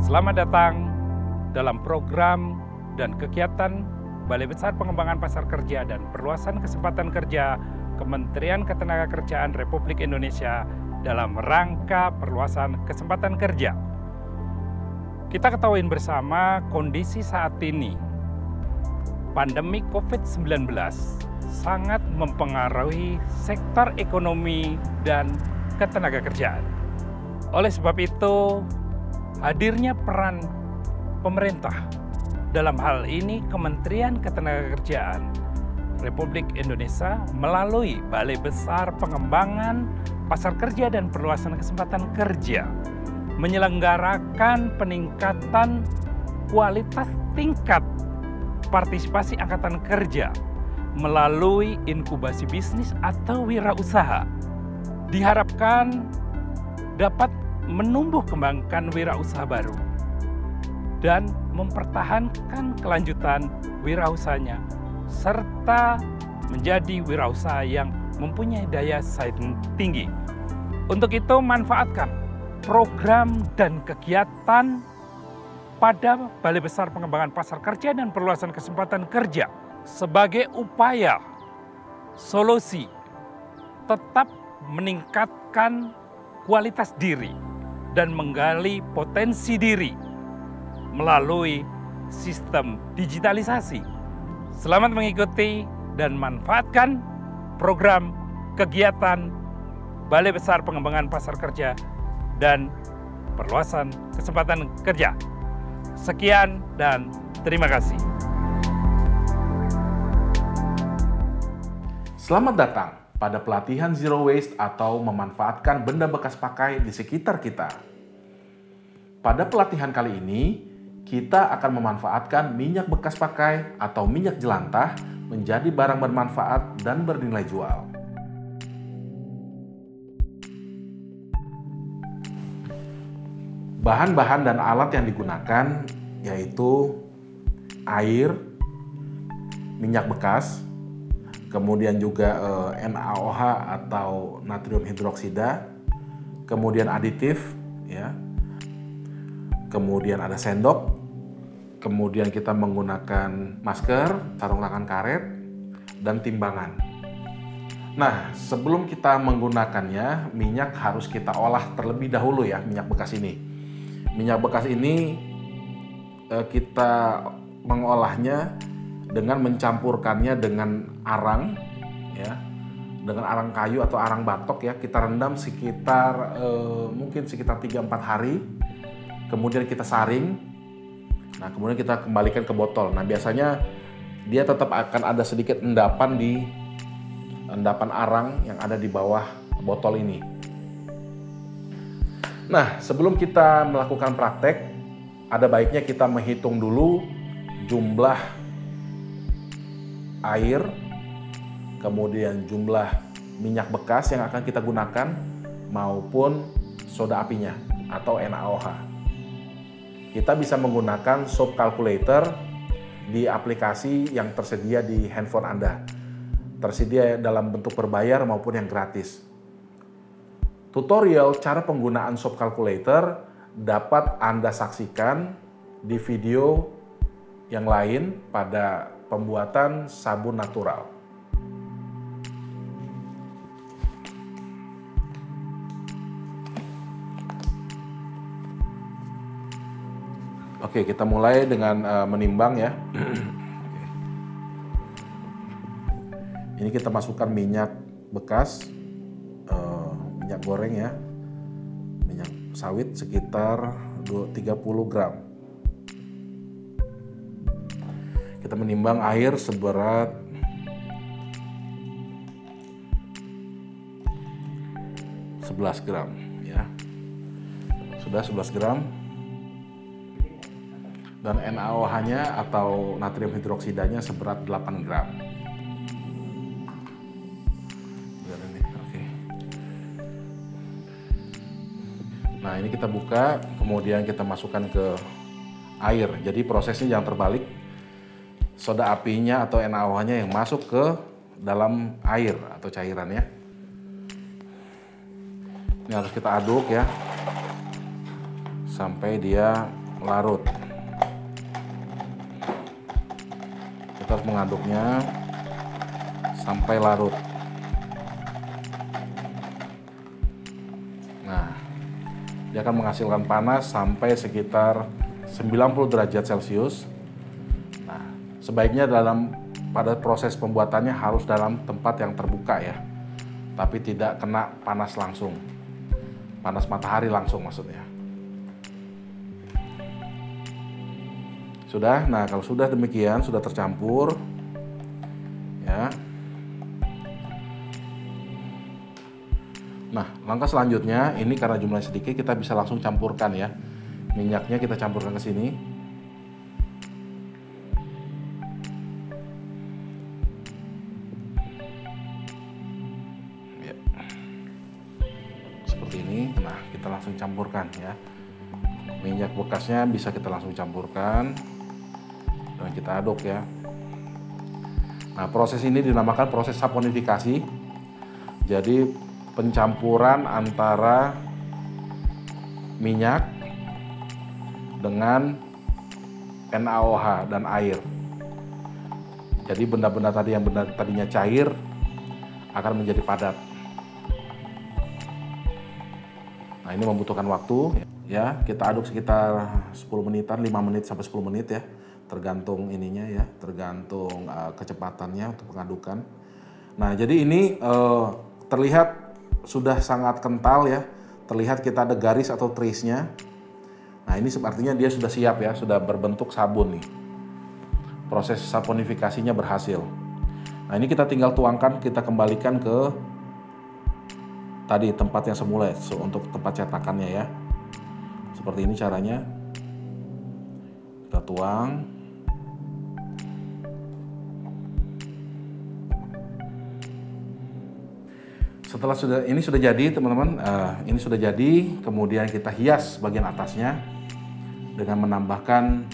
Selamat datang dalam program dan kegiatan Balai Besar Pengembangan Pasar Kerja dan Perluasan Kesempatan Kerja Kementerian Ketenagakerjaan Republik Indonesia dalam rangka perluasan kesempatan kerja. Kita ketahui bersama kondisi saat ini, pandemi COVID-19 sangat mempengaruhi sektor ekonomi dan ketenagakerjaan. Oleh sebab itu, hadirnya peran pemerintah, dalam hal ini Kementerian Ketenagakerjaan Republik Indonesia melalui Balai Besar Pengembangan Pasar Kerja dan Perluasan Kesempatan Kerja menyelenggarakan peningkatan kualitas tingkat partisipasi angkatan kerja melalui inkubasi bisnis atau wirausaha. Diharapkan dapat menumbuh kembangkan wirausaha baru dan mempertahankan kelanjutan wirausahanya serta menjadi wirausaha yang mempunyai daya saing tinggi. Untuk itu, manfaatkan program dan kegiatan pada Balai Besar Pengembangan Pasar Kerja dan Perluasan Kesempatan Kerja sebagai upaya solusi tetap meningkatkan kualitas diri dan menggali potensi diri melalui sistem digitalisasi. Selamat mengikuti dan manfaatkan program kegiatan Balai Besar Pengembangan Pasar Kerja dan Perluasan Kesempatan Kerja. Sekian dan terima kasih. Selamat datang pada pelatihan Zero Waste atau memanfaatkan benda bekas pakai di sekitar kita. Pada pelatihan kali ini, kita akan memanfaatkan minyak bekas pakai atau minyak jelantah menjadi barang bermanfaat dan bernilai jual. Bahan-bahan dan alat yang digunakan yaitu air, minyak bekas, kemudian juga NaOH atau natrium hidroksida, kemudian aditif, ya, kemudian ada sendok, kemudian kita menggunakan masker, sarung tangan karet, dan timbangan. Nah, sebelum kita menggunakannya, minyak harus kita olah terlebih dahulu ya, minyak bekas ini. Minyak bekas ini kita mengolahnya dengan mencampurkannya dengan arang, ya, dengan arang kayu atau arang batok ya. Kita rendam sekitar mungkin sekitar 3-4 hari. Kemudian kita saring. Nah, kemudian kita kembalikan ke botol. Nah, biasanya dia tetap akan ada sedikit endapan di endapan arang yang ada di bawah botol ini. Nah, sebelum kita melakukan praktek, ada baiknya kita menghitung dulu jumlah air, kemudian jumlah minyak bekas yang akan kita gunakan, maupun soda apinya atau NaOH. Kita bisa menggunakan soap calculator di aplikasi yang tersedia di handphone Anda. Tersedia dalam bentuk berbayar maupun yang gratis. Tutorial cara penggunaan soap calculator dapat Anda saksikan di video yang lain pada pembuatan sabun natural. Oke, kita mulai dengan menimbang ya. Ini kita masukkan minyak bekas, minyak goreng ya, minyak sawit sekitar 30 gram. Kita menimbang air seberat 11 gram ya. Sudah 11 gram. Dan NaOH-nya atau natrium hidroksidanya seberat 8 gram. Nah, ini kita buka, kemudian kita masukkan ke air. Jadi prosesnya jangan terbalik. Soda apinya atau NaOH-nya yang masuk ke dalam air atau cairan ya. Ini harus kita aduk ya, sampai dia larut. Kita harus mengaduknya sampai larut. Nah, dia akan menghasilkan panas sampai sekitar 90 derajat Celcius. Nah, sebaiknya pada proses pembuatannya harus dalam tempat yang terbuka ya, tapi tidak kena panas langsung, panas matahari langsung maksudnya. Sudah, nah kalau sudah demikian, sudah tercampur ya. Nah, langkah selanjutnya ini karena jumlahnya sedikit, kita bisa langsung campurkan ya. Minyaknya kita campurkan ke sini. Ya. Seperti ini. Nah, kita langsung campurkan ya. Minyak bekasnya bisa kita langsung campurkan dan kita aduk ya. Nah, proses ini dinamakan proses saponifikasi. Jadi pencampuran antara minyak dengan NaOH dan air. Jadi benda-benda tadi yang tadinya cair akan menjadi padat. Nah, ini membutuhkan waktu ya. Kita aduk sekitar 10 menitan, 5 menit sampai 10 menit ya. Tergantung ininya ya, tergantung kecepatannya untuk pengadukan. Nah, jadi ini terlihat sudah sangat kental ya. Terlihat kita ada garis atau trace-nya. Nah, ini artinya dia sudah siap ya, sudah berbentuk sabun nih. Proses saponifikasinya berhasil. Nah, ini kita tinggal tuangkan, kita kembalikan ke tadi tempat yang semula untuk tempat cetakannya ya. Seperti ini caranya. Kita tuang. Setelah ini sudah jadi teman-teman, ini sudah jadi, kemudian kita hias bagian atasnya dengan menambahkan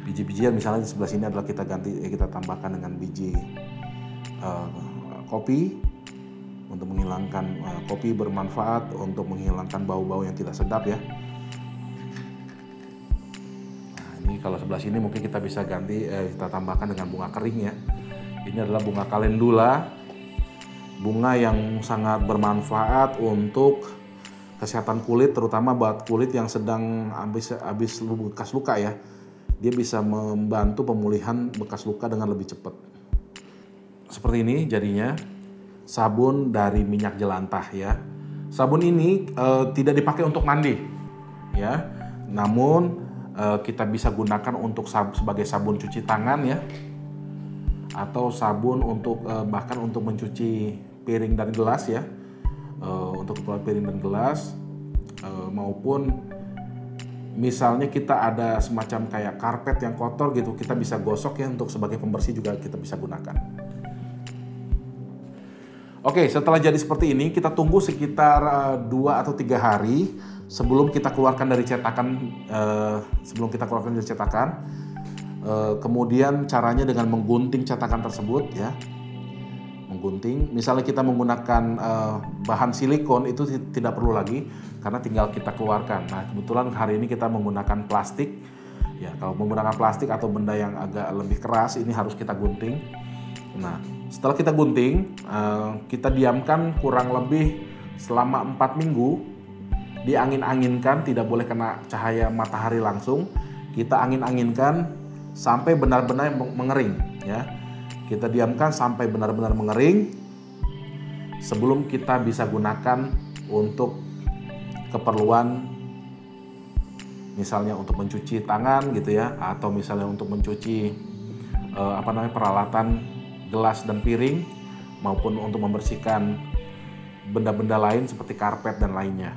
biji-bijian. Misalnya di sebelah sini adalah kita tambahkan dengan biji kopi untuk menghilangkan kopi bermanfaat untuk menghilangkan bau-bau yang tidak sedap ya. Nah, ini kalau sebelah sini mungkin kita bisa kita tambahkan dengan bunga kering ya. Ini adalah bunga kalendula. Bunga yang sangat bermanfaat untuk kesehatan kulit, terutama buat kulit yang sedang habis bekas luka ya. Dia bisa membantu pemulihan bekas luka dengan lebih cepat. Seperti ini jadinya sabun dari minyak jelantah ya. Sabun ini tidak dipakai untuk mandi ya. Namun kita bisa gunakan untuk sebagai sabun cuci tangan ya. Atau sabun untuk bahkan untuk mencuci piring dan gelas ya, untuk keperluan piring dan gelas, maupun misalnya kita ada semacam kayak karpet yang kotor gitu, kita bisa gosok ya, untuk sebagai pembersih juga kita bisa gunakan. Oke, setelah jadi seperti ini kita tunggu sekitar 2 atau 3 hari sebelum kita keluarkan dari cetakan. Kemudian caranya dengan menggunting cetakan tersebut ya. Menggunting, misalnya kita menggunakan bahan silikon itu tidak perlu lagi karena tinggal kita keluarkan. Nah, kebetulan hari ini kita menggunakan plastik. Ya, kalau menggunakan plastik atau benda yang agak lebih keras ini harus kita gunting. Nah, setelah kita gunting, kita diamkan kurang lebih selama 4 minggu. Diangin-anginkan, tidak boleh kena cahaya matahari langsung. Kita angin-anginkan sampai benar-benar mengering ya. Kita diamkan sampai benar-benar mengering sebelum kita bisa gunakan untuk keperluan misalnya untuk mencuci tangan gitu ya, atau misalnya untuk mencuci peralatan gelas dan piring, maupun untuk membersihkan benda-benda lain seperti karpet dan lainnya.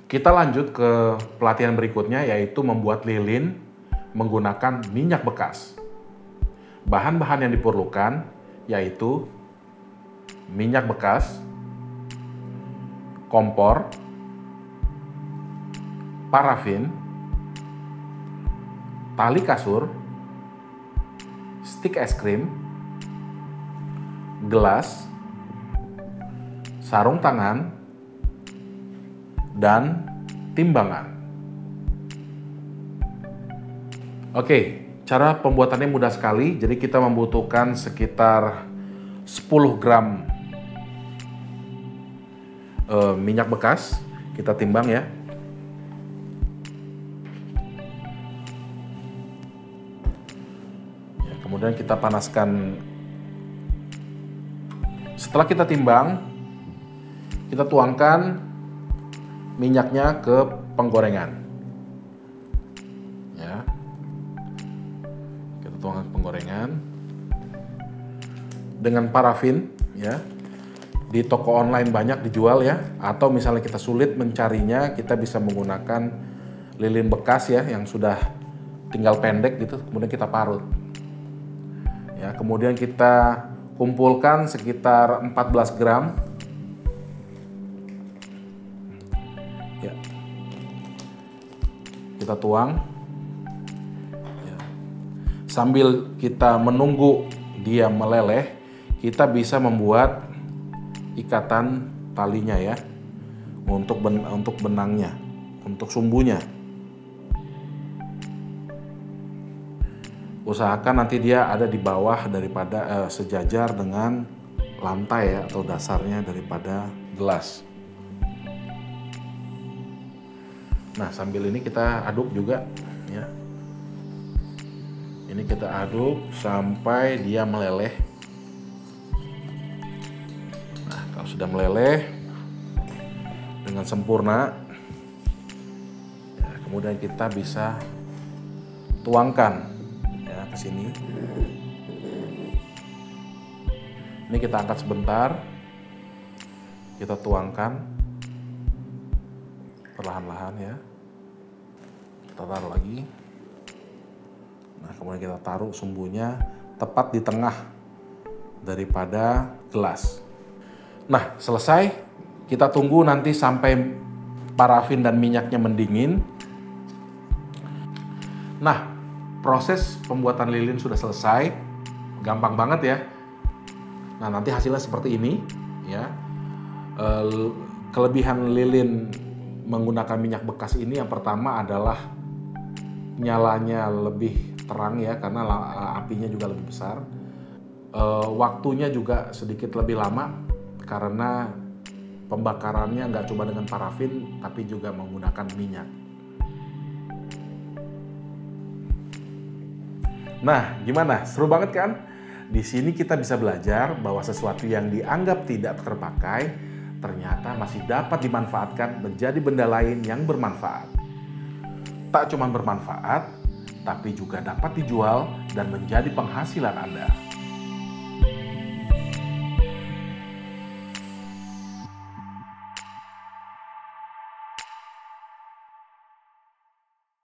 Kita lanjut ke pelatihan berikutnya, yaitu membuat lilin menggunakan minyak bekas. Bahan-bahan yang diperlukan yaitu minyak bekas, kompor, parafin, tali kasur, stik es krim, gelas, sarung tangan, dan timbangan. Oke, cara pembuatannya mudah sekali. Jadi kita membutuhkan sekitar 10 gram minyak bekas. Kita timbang ya. Kemudian kita panaskan. Setelah kita timbang, kita tuangkan minyaknya ke penggorengan. Ya. Kita tuangkan ke penggorengan dengan parafin ya. Di toko online banyak dijual ya, atau misalnya kita sulit mencarinya, kita bisa menggunakan lilin bekas ya yang sudah tinggal pendek gitu, kemudian kita parut. Ya, kemudian kita kumpulkan sekitar 14 gram. Ya. Kita tuang. Ya. Sambil kita menunggu dia meleleh, kita bisa membuat ikatan talinya ya. Untuk benangnya, untuk sumbunya. Usahakan nanti dia ada di bawah daripada sejajar dengan lantai ya, atau dasarnya daripada gelas. Nah, sambil ini kita aduk juga ya. Ini kita aduk sampai dia meleleh. Nah, kalau sudah meleleh dengan sempurna, ya, kemudian kita bisa tuangkan ke sini. Ini kita angkat sebentar. Kita tuangkan perlahan-lahan ya. Kita taruh lagi. Nah, kemudian kita taruh sumbunya tepat di tengah daripada gelas. Nah, selesai. Kita tunggu nanti sampai parafin dan minyaknya mendingin. Nah, proses pembuatan lilin sudah selesai, gampang banget ya. Nah, nanti hasilnya seperti ini ya. Kelebihan lilin menggunakan minyak bekas ini yang pertama adalah nyalanya lebih terang ya, karena apinya juga lebih besar. Waktunya juga sedikit lebih lama karena pembakarannya nggak cuma dengan parafin tapi juga menggunakan minyak. Nah, gimana? Seru banget kan? Di sini kita bisa belajar bahwa sesuatu yang dianggap tidak terpakai ternyata masih dapat dimanfaatkan menjadi benda lain yang bermanfaat. Tak cuma bermanfaat, tapi juga dapat dijual dan menjadi penghasilan Anda.